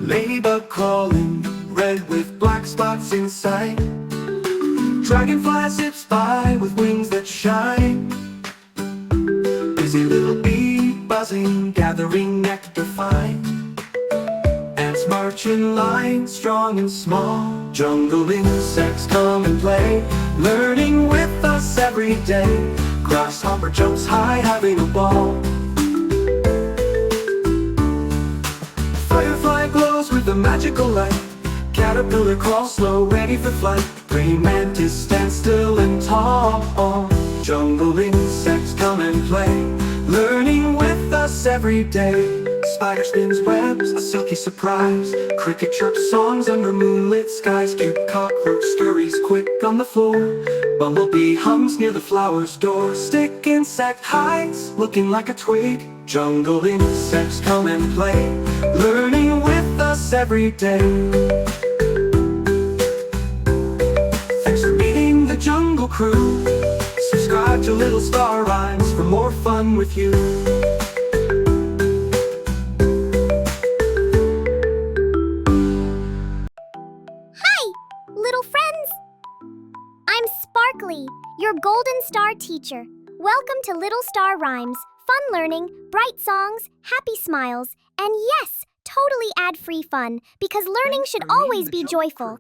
Ladybug crawling, red with black spots inside. Dragonfly zips by with wings that shine. Busy little bee buzzing, gathering nectar fine. Ants march in line, strong and small. Jungle insects come and play, learning with us every day. Grasshopper jumps high, having a ball. Firefly glows with a magical light. Caterpillar crawls slow, ready for flight. Praying mantis stands still and tall. Jungle insects come and play, learning with us every day. Spider spins webs, a silky surprise. Cricket chirps songs under moonlit skies. Cute cockroach scurries quick on the floor. Bumblebee hums near the flower's door. Stick insect hides, looking like a twig. Jungle insects come and play, learning with us every day. Thanks for meeting the Jungle Crew. Subscribe to Little Star Rhymes for more fun with you. Hi, little friends! I'm Sparkly, your Golden Star teacher. Welcome to Little Star Rhymes. Fun learning, bright songs, happy smiles, and yes, totally ad-free fun, because learning should always be joyful.